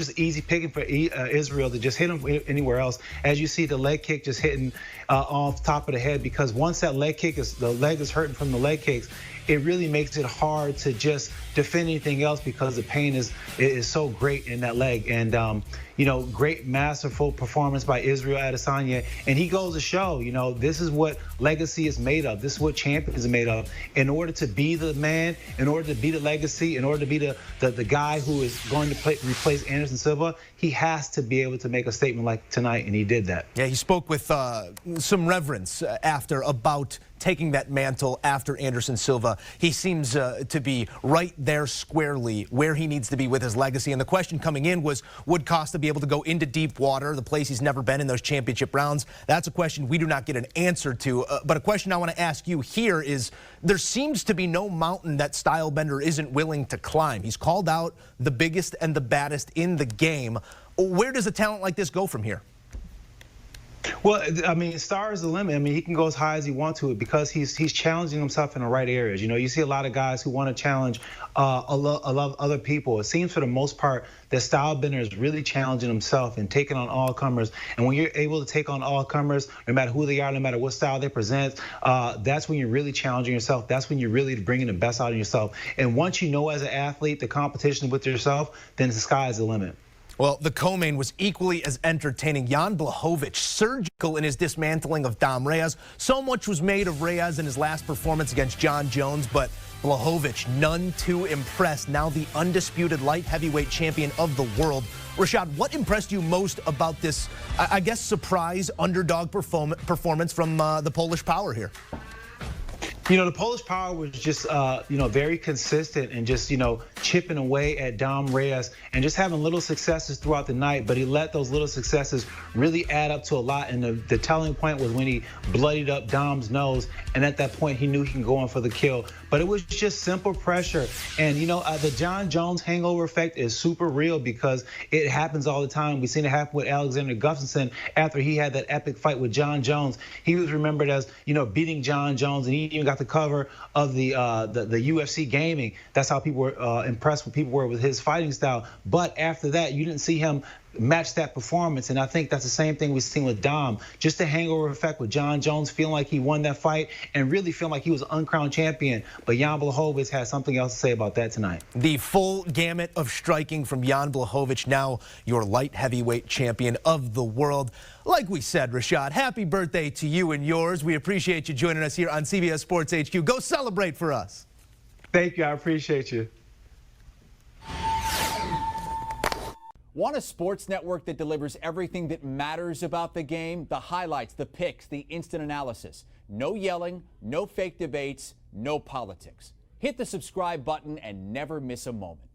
just easy picking for Israel to just hit him anywhere else. As you see, the leg kick just hitting off top of the head, because once that leg the leg is hurting from the leg kicks, it really makes it hard to just defend anything else, because the pain is so great in that leg. And great masterful performance by Israel Adesanya, and he goes to show, this is what legacy is made of. This is what champions are made of. In order to be the man, in order to be the legacy, in order to be the guy who is going to replace Anderson Silva, he has to be able to make a statement like tonight, and he did that. Yeah, he spoke with some reverence after about taking that mantle after Anderson Silva. He seems to be right there squarely where he needs to be with his legacy. And the question coming in was, would Costa be able to go into deep water, the place he's never been in those championship rounds? That's a question we do not get an answer to. But a question I want to ask you here is, there seems to be no mountain that Stylebender isn't willing to climb. He's called out the biggest and the baddest in the game. Where does a talent like this go from here? Well, I mean, star is the limit. I mean, he can go as high as he wants to, because he's challenging himself in the right areas. You see a lot of guys who want to challenge a lot of other people. It seems for the most part that Stylebender is really challenging himself and taking on all comers. And when you're able to take on all comers, no matter who they are, no matter what style they present, that's when you're really challenging yourself. That's when you're really bringing the best out of yourself. And once you know as an athlete the competition with yourself, then the sky is the limit. Well, the co-main was equally as entertaining. Jan Blachowicz, surgical in his dismantling of Dom Reyes. So much was made of Reyes in his last performance against John Jones, but Blachowicz, none too impressed. Now the undisputed light heavyweight champion of the world. Rashad, what impressed you most about this, I guess, surprise underdog performance from the Polish Power here? The Polish Power was just, very consistent and just, chipping away at Dom Reyes and just having little successes throughout the night. But he let those little successes really add up to a lot. And the telling point was when he bloodied up Dom's nose. And at that point, he knew he can go in for the kill. But it was just simple pressure. And, the John Jones hangover effect is super real, because it happens all the time. We've seen it happen with Alexander Gustafsson after he had that epic fight with John Jones. He was remembered as, beating John Jones, and he even got the cover of the UFC gaming. That's how people were impressed with people were with his fighting style. But after that, you didn't see him match that performance. And I think that's the same thing we've seen with Dom. Just the hangover effect with John Jones, feeling like he won that fight and really feeling like he was an uncrowned champion. But Jan Blachowicz has something else to say about that tonight. The full gamut of striking from Jan Blachowicz, now your light heavyweight champion of the world. Like we said, Rashad, happy birthday to you and yours. We appreciate you joining us here on CBS Sports HQ. Go celebrate for us. Thank you. I appreciate you. Want a sports network that delivers everything that matters about the game? The highlights, the picks, the instant analysis. No yelling, no fake debates, no politics. Hit the subscribe button and never miss a moment.